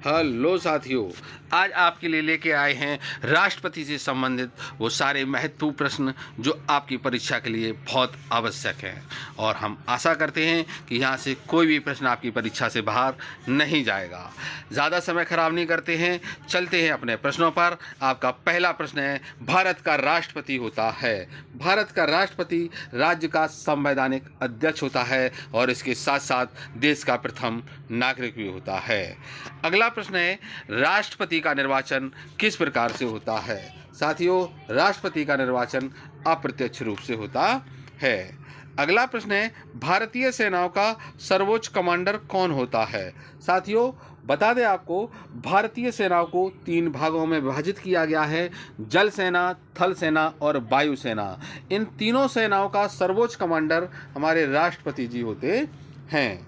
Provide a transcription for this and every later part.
Hello साथियों, आज आपके लिए लेके आए हैं राष्ट्रपति से संबंधित वो सारे महत्वपूर्ण प्रश्न जो आपकी परीक्षा के लिए बहुत आवश्यक हैं और हम आशा करते हैं कि यहाँ से कोई भी प्रश्न आपकी परीक्षा से बाहर नहीं जाएगा। ज़्यादा समय खराब नहीं करते हैं, चलते हैं अपने प्रश्नों पर। आपका पहला प्रश्न है, भारत का राष्ट्रपति होता है। भारत का राष्ट्रपति राज्य का संवैधानिक अध्यक्ष होता है और इसके साथ साथ देश का प्रथम नागरिक भी होता है। अगला प्रश्न है, राष्ट्रपति का निर्वाचन किस प्रकार से होता है। साथियों, राष्ट्रपति का निर्वाचन अप्रत्यक्ष रूप से होता है। अगला प्रश्न है, भारतीय सेनाओं का सर्वोच्च कमांडर कौन होता है। साथियों, बता दें आपको, भारतीय सेनाओं को 3 भागों में विभाजित किया गया है, जल सेना, थल सेना और वायु सेना। इन तीनों सेनाओं का सर्वोच्च कमांडर हमारे राष्ट्रपति जी होते हैं।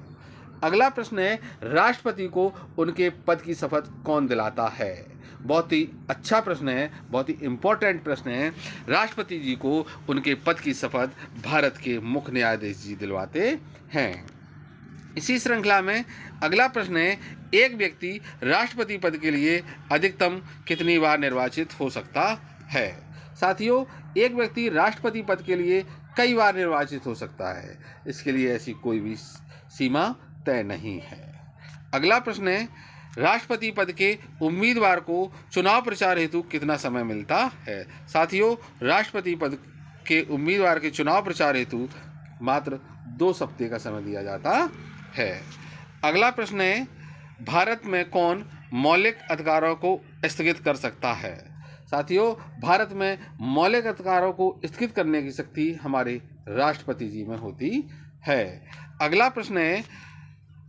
अगला प्रश्न है, राष्ट्रपति को उनके पद की शपथ कौन दिलाता है। बहुत ही अच्छा प्रश्न है, बहुत ही इम्पोर्टेंट प्रश्न है। राष्ट्रपति जी को उनके पद की शपथ भारत के मुख्य न्यायाधीश जी दिलवाते हैं। इसी श्रृंखला में अगला प्रश्न है, एक व्यक्ति राष्ट्रपति पद के लिए अधिकतम कितनी बार निर्वाचित हो सकता है। साथियों, एक व्यक्ति राष्ट्रपति पद के लिए कई बार निर्वाचित हो सकता है, इसके लिए ऐसी कोई भी सीमा तय नहीं है। अगला प्रश्न है, राष्ट्रपति पद के उम्मीदवार को चुनाव प्रचार हेतु कितना समय मिलता है। साथियों, राष्ट्रपति पद के उम्मीदवार के चुनाव प्रचार हेतु मात्र 2 हफ्ते का समय दिया जाता है। अगला प्रश्न है, भारत में कौन मौलिक अधिकारों को स्थगित कर सकता है। साथियों, भारत में मौलिक अधिकारों को स्थगित करने की शक्ति हमारे राष्ट्रपति जी में होती है। अगला प्रश्न है,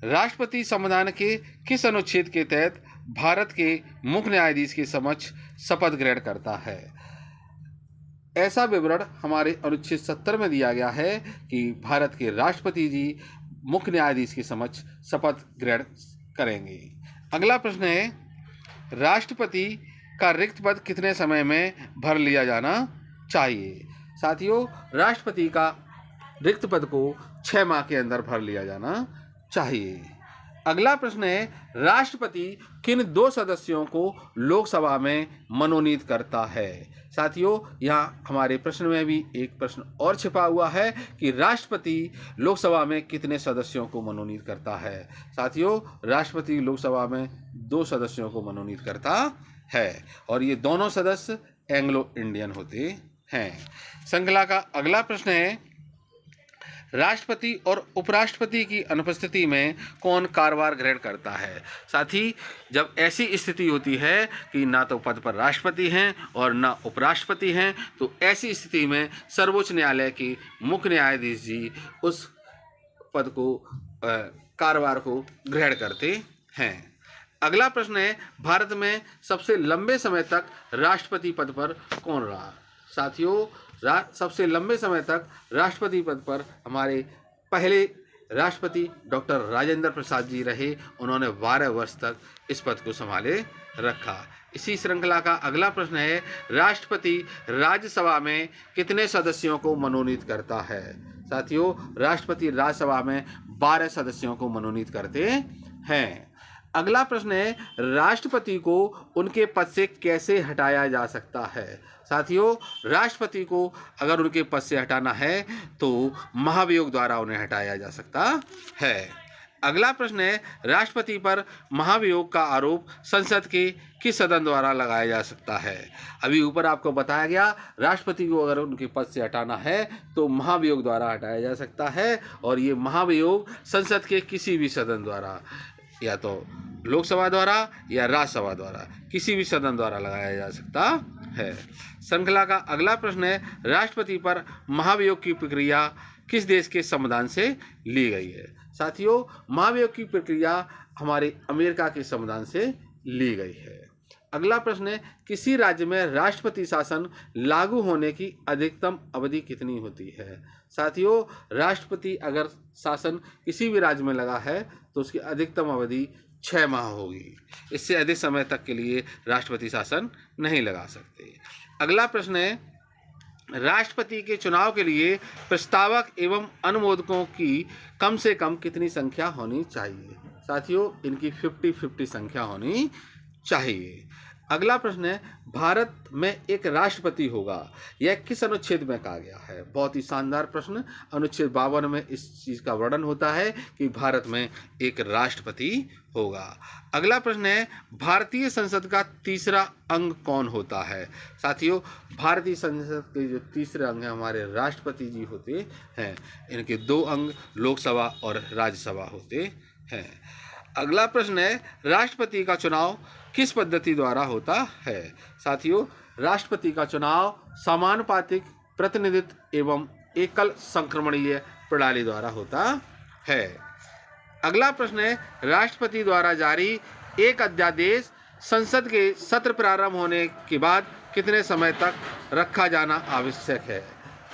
राष्ट्रपति संविधान के किस अनुच्छेद के तहत भारत के मुख्य न्यायाधीश के समक्ष शपथ ग्रहण करता है। ऐसा विवरण हमारे अनुच्छेद 70 में दिया गया है कि भारत के राष्ट्रपति जी मुख्य न्यायाधीश के समक्ष शपथ ग्रहण करेंगे। अगला प्रश्न है, राष्ट्रपति का रिक्त पद कितने समय में भर लिया जाना चाहिए। साथियों, राष्ट्रपति का रिक्त पद को 6 माह के अंदर भर लिया जाना चाहिए। अगला प्रश्न है, राष्ट्रपति किन 2 सदस्यों को लोकसभा में मनोनीत करता है। साथियों, यहाँ हमारे प्रश्न में भी एक प्रश्न और छिपा हुआ है कि राष्ट्रपति लोकसभा में कितने सदस्यों को मनोनीत करता है। साथियों, राष्ट्रपति लोकसभा में 2 सदस्यों को मनोनीत करता है और ये दोनों सदस्य एंग्लो इंडियन होते हैं। श्रृंखला का अगला प्रश्न है, राष्ट्रपति और उपराष्ट्रपति की अनुपस्थिति में कौन कार्यभार ग्रहण करता है। साथी, जब ऐसी स्थिति होती है कि ना तो पद पर राष्ट्रपति हैं और ना उपराष्ट्रपति हैं, तो ऐसी स्थिति में सर्वोच्च न्यायालय के मुख्य न्यायाधीश जी उस पद को कार्यभार को ग्रहण करते हैं। अगला प्रश्न है, भारत में सबसे लंबे समय तक राष्ट्रपति पद पर कौन रहा। साथियों, सबसे लंबे समय तक राष्ट्रपति पद पर हमारे पहले राष्ट्रपति डॉक्टर राजेंद्र प्रसाद जी रहे। उन्होंने 12 वर्ष तक इस पद को संभाले रखा। इसी श्रृंखला का अगला प्रश्न है, राष्ट्रपति राज्यसभा में कितने सदस्यों को मनोनीत करता है। साथियों, राष्ट्रपति राज्यसभा में 12 सदस्यों को मनोनीत करते हैं। अगला प्रश्न है, राष्ट्रपति को उनके पद से कैसे हटाया जा सकता है। साथियों, राष्ट्रपति को अगर उनके पद से हटाना है तो महाभियोग द्वारा उन्हें हटाया जा सकता है। अगला प्रश्न है, राष्ट्रपति पर महाभियोग का आरोप संसद के किस सदन द्वारा लगाया जा सकता है। अभी ऊपर आपको बताया गया, राष्ट्रपति को अगर उनके पद से हटाना है तो महाभियोग द्वारा हटाया जा सकता है और ये महाभियोग संसद के किसी भी सदन द्वारा, या तो लोकसभा द्वारा या राज्यसभा द्वारा, किसी भी सदन द्वारा लगाया जा सकता है। श्रृंखला का अगला प्रश्न है, राष्ट्रपति पर महाभियोग की प्रक्रिया किस देश के संविधान से ली गई है। साथियों, महाभियोग की प्रक्रिया हमारे अमेरिका के संविधान से ली गई है। अगला प्रश्न है, किसी राज्य में राष्ट्रपति शासन लागू होने की अधिकतम अवधि कितनी होती है। साथियों, राष्ट्रपति अगर शासन किसी भी राज्य में लगा है तो उसकी अधिकतम अवधि 6 माह होगी। इससे अधिक समय तक के लिए राष्ट्रपति शासन नहीं लगा सकते। अगला प्रश्न है, राष्ट्रपति के चुनाव के लिए प्रस्तावक एवं अनुमोदकों की कम से कम कितनी संख्या होनी चाहिए। साथियों इनकी 50-50 संख्या होनी चाहिए। अगला प्रश्न है, भारत में एक राष्ट्रपति होगा, यह किस अनुच्छेद में कहा गया है? बहुत ही शानदार प्रश्न। अनुच्छेद 52 में इस चीज़ का वर्णन होता है कि भारत में एक राष्ट्रपति होगा। अगला प्रश्न है, भारतीय संसद का तीसरा अंग कौन होता है? साथियों भारतीय संसद के जो तीसरे अंग हैं हमारे राष्ट्रपति जी होते हैं। इनके 2 अंग लोकसभा और राज्यसभा होते हैं। अगला प्रश्न है, राष्ट्रपति का चुनाव किस पद्धति द्वारा होता है? साथियों राष्ट्रपति का चुनाव समानुपातिक प्रतिनिधित्व एवं एकल संक्रमणीय प्रणाली द्वारा होता है। अगला प्रश्न है, राष्ट्रपति द्वारा जारी एक अध्यादेश संसद के सत्र प्रारंभ होने के बाद कितने समय तक रखा जाना आवश्यक है?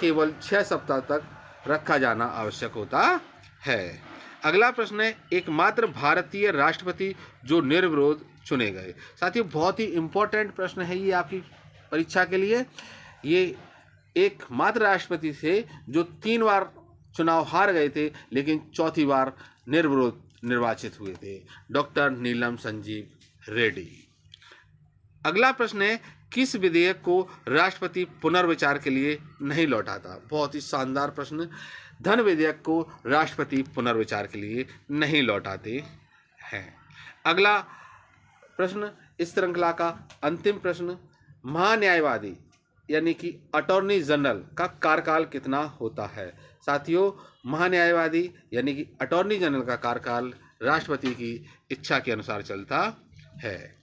केवल 6 सप्ताह तक रखा जाना आवश्यक होता है। अगला प्रश्न है, एकमात्र भारतीय राष्ट्रपति जो निर्विरोध चुने गए। साथियों बहुत ही इम्पोर्टेंट प्रश्न है ये आपकी परीक्षा के लिए। ये एकमात्र राष्ट्रपति थे जो 3 बार चुनाव हार गए थे लेकिन चौथी बार निर्विरोध निर्वाचित हुए थे, डॉक्टर नीलम संजीव रेड्डी। अगला प्रश्न है, किस विधेयक को राष्ट्रपति पुनर्विचार के लिए नहीं लौटाता? बहुत ही शानदार प्रश्न। धन विधेयक को राष्ट्रपति पुनर्विचार के लिए नहीं लौटाते हैं। अगला प्रश्न, इस श्रृंखला का अंतिम प्रश्न, महान्यायवादी यानी कि अटॉर्नी जनरल का कार्यकाल कितना होता है? साथियों महान्यायवादी यानी कि अटॉर्नी जनरल का कार्यकाल राष्ट्रपति की इच्छा के अनुसार चलता है।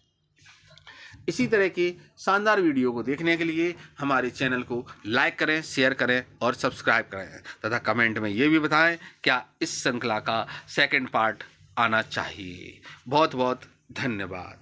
इसी तरह की शानदार वीडियो को देखने के लिए हमारे चैनल को लाइक करें, शेयर करें और सब्सक्राइब करें तथा कमेंट में ये भी बताएं क्या इस श्रृंखला का सेकंड पार्ट आना चाहिए। बहुत बहुत धन्यवाद।